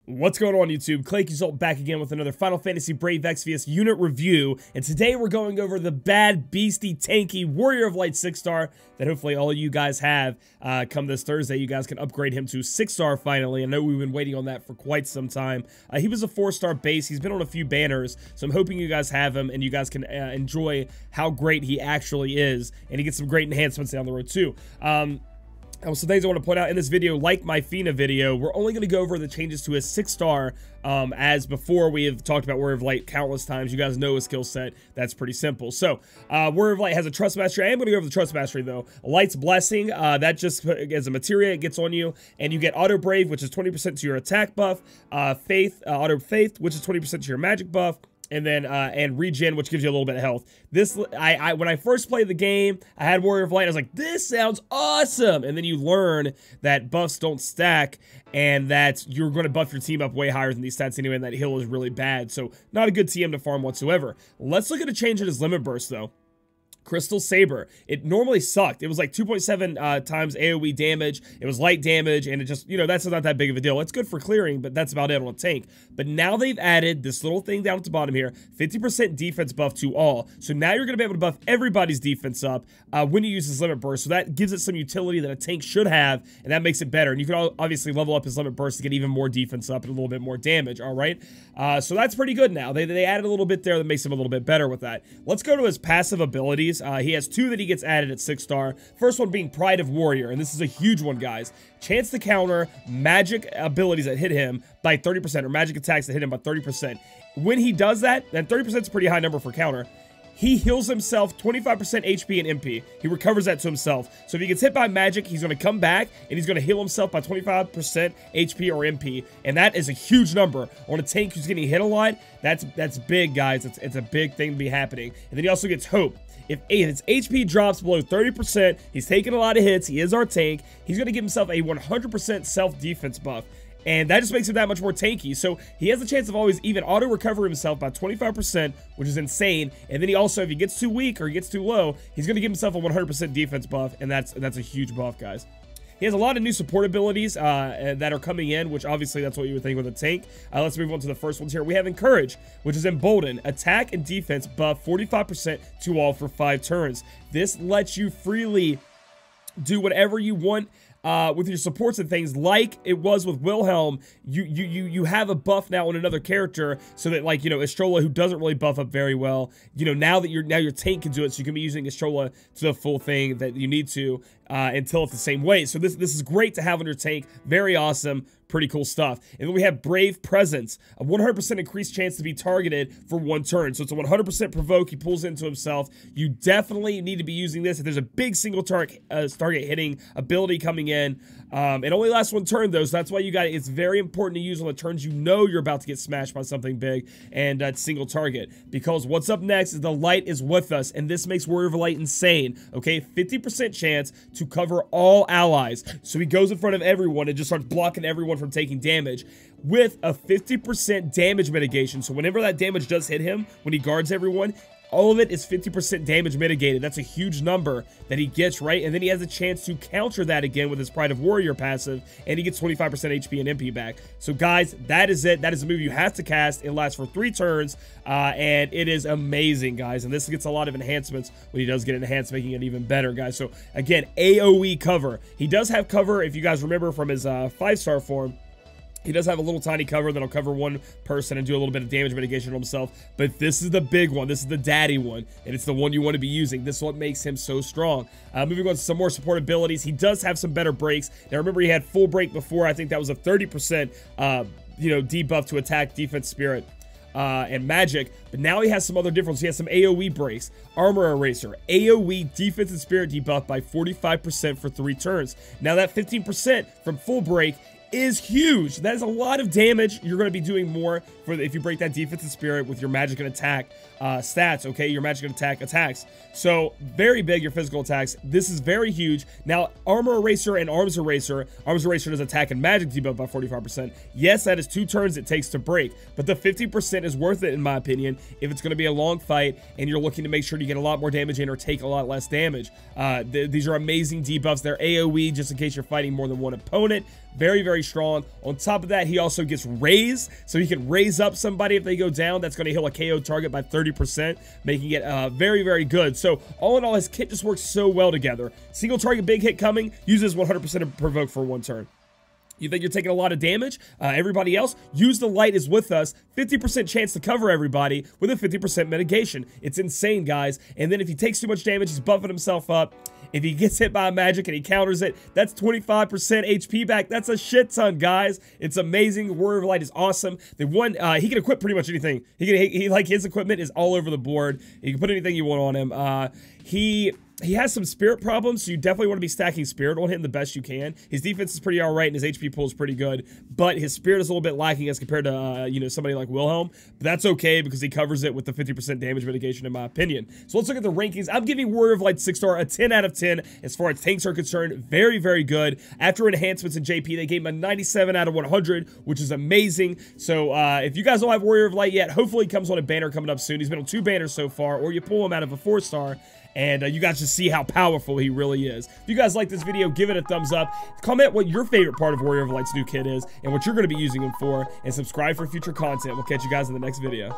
What's going on, YouTube? Clay Consult back again with another Final Fantasy Brave Exvius unit review, and today we're going over the bad, beastie, tanky Warrior of Light 6-star that hopefully all of you guys have come this Thursday. You guys can upgrade him to 6-star finally. I know we've been waiting on that for quite some time. He was a 4-star base. He's been on a few banners, so I'm hoping you guys have him and you guys can enjoy how great he actually is, and he gets some great enhancements down the road too. Some things I want to point out in this video, like my Fina video, we're only going to go over the changes to his 6-star, as before we have talked about Warrior of Light countless times. You guys know his skill set. That's pretty simple. So, Warrior of Light has a Trust Mastery. I am going to go over the Trust Mastery, though. Light's Blessing, that just, as a materia, it gets on you, and you get Auto Brave, which is 20% to your attack buff, Faith, Auto Faith, which is 20% to your magic buff, and then and regen, which gives you a little bit of health. This when I first played the game, I had Warrior of Light. I was like, this sounds awesome. And then you learn that buffs don't stack, and that you're going to buff your team up way higher than these stats anyway, and that heal is really bad. So not a good TM to farm whatsoever. Let's look at a change in his limit burst though. Crystal Saber. It normally sucked. It was like 2.7 times AoE damage. It was light damage, and it just, you know, that's not that big of a deal. It's good for clearing, but that's about it on a tank. But now they've added this little thing down at the bottom here, 50% defense buff to all. So now you're going to be able to buff everybody's defense up when you use this limit burst. So that gives it some utility that a tank should have, and that makes it better. And you can obviously level up his limit burst to get even more defense up and a little bit more damage, all right? So that's pretty good now. They added a little bit there that makes him a little bit better with that. Let's go to his passive abilities. He has 2 that he gets added at 6-star. First one being Pride of Warrior, and this is a huge one, guys. Chance to counter magic abilities that hit him by 30%, or magic attacks that hit him by 30%. When he does that, then 30% is a pretty high number for counter. He heals himself 25% HP and MP. He recovers that to himself. So if he gets hit by magic, he's going to come back, and he's going to heal himself by 25% HP or MP. And that is a huge number. On a tank who's getting hit a lot, that's big, guys. It's a big thing to be happening. And then he also gets Hope. If his HP drops below 30%, he's taking a lot of hits, he is our tank, he's going to give himself a 100% self-defense buff. And that just makes him that much more tanky. So he has a chance of always even auto-recover himself by 25%, which is insane. And then he also, if he gets too weak or he gets too low, he's going to give himself a 100% defense buff, and that's a huge buff, guys. He has a lot of new support abilities that are coming in, which obviously that's what you would think with a tank. Let's move on to the first ones here. We have Encourage, which is Embolden. Attack and defense buff 45% to all for 5 turns. This lets you freely do whatever you want with your supports and things, like it was with Wilhelm. You have a buff now on another character, so that, like, you know, Estrola, who doesn't really buff up very well, you know, now your tank can do it, so you can be using Estrola to the full thing that you need to until it's the same way. So this is great to have on your tank. Very awesome. Pretty cool stuff. And then we have Brave Presence, a 100% increased chance to be targeted for 1 turn. So it's a 100% provoke. He pulls into himself. You definitely need to be using this if there's a big single target hitting ability coming in. It only lasts 1 turn though, so that's why it's very important to use on the turns you know you're about to get smashed by something big and single target. Because what's up next is the light is with us, and this makes Warrior of Light insane. Okay, 50% chance to cover all allies. So he goes in front of everyone and just starts blocking everyone from taking damage with a 50% damage mitigation. So whenever that damage does hit him, when he guards everyone, all of it is 50% damage mitigated. That's a huge number that he gets, right? And then he has a chance to counter that again with his Pride of Warrior passive, and he gets 25% HP and MP back. So guys, that is it. That is a move you have to cast. It lasts for 3 turns, and it is amazing, guys. And this gets a lot of enhancements when he does get enhanced, making it even better, guys. So again, AoE cover. He does have cover, if you guys remember from his 5-star form. He does have a little tiny cover that'll cover 1 person and do a little bit of damage mitigation on himself. But this is the big one. This is the daddy one. And it's the one you want to be using. This is what makes him so strong. Moving on to some more support abilities. He does have some better breaks. Now remember, he had full break before. I think that was a 30% you know, debuff to attack, defense, spirit, and magic. But now he has some other difference. He has some AoE breaks. Armor Eraser. AoE defense and spirit debuff by 45% for 3 turns. Now that 15% from full break is huge. That is a lot of damage. You're going to be doing more if you break that defense and spirit with your magic and attack stats, okay? Your magic and attack attacks. So very big, your physical attacks. This is very huge. Now, Armor Eraser and Arms Eraser. Arms Eraser does attack and magic debuff by 45%. Yes, that is 2 turns it takes to break, but the 50% is worth it in my opinion if it's going to be a long fight and you're looking to make sure you get a lot more damage in or take a lot less damage. These are amazing debuffs. They're AoE just in case you're fighting more than 1 opponent. Very, very strong. On top of that, he also gets raise, so he can raise up somebody if they go down. That's going to heal a KO target by 30%, making it very, very good. So all in all, his kit just works so well together. Single target big hit coming, uses 100% of provoke for 1 turn. You think you're taking a lot of damage? Everybody else, use the light is with us. 50% chance to cover everybody with a 50% mitigation. It's insane, guys. And then if he takes too much damage, he's buffing himself up. If he gets hit by a magic and he counters it, that's 25% HP back. That's a shit ton, guys. It's amazing. Warrior of Light is awesome. The one, he can equip pretty much anything. Like his equipment is all over the board. You can put anything you want on him. He has some spirit problems, so you definitely want to be stacking spirit on him the best you can. His defense is pretty alright, and his HP pool is pretty good, but his spirit is a little bit lacking as compared to, you know, somebody like Wilhelm. But that's okay, because he covers it with the 50% damage mitigation, in my opinion. So let's look at the rankings. I'm giving Warrior of Light 6-star a 10 out of 10 as far as tanks are concerned. Very, very good. After enhancements in JP, they gave him a 97 out of 100, which is amazing. So if you guys don't have Warrior of Light yet, hopefully he comes on a banner coming up soon. He's been on 2 banners so far, or you pull him out of a 4-star. And you guys just see how powerful he really is. If you guys like this video, give it a thumbs up. Comment what your favorite part of Warrior of Light's new kit is and what you're going to be using him for. And subscribe for future content. We'll catch you guys in the next video.